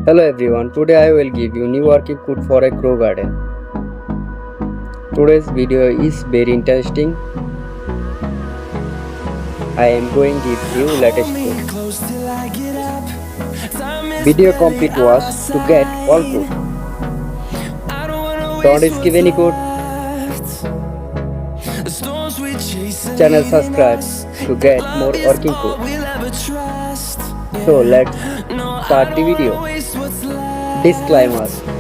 Hello everyone, today I will give you new working code for a grow garden. Today's video is very interesting. I am going to give you latest code. Video complete was to get all code. Don't skip any code. Channel subscribe to get more working code. So let's start the video. Disclaimer.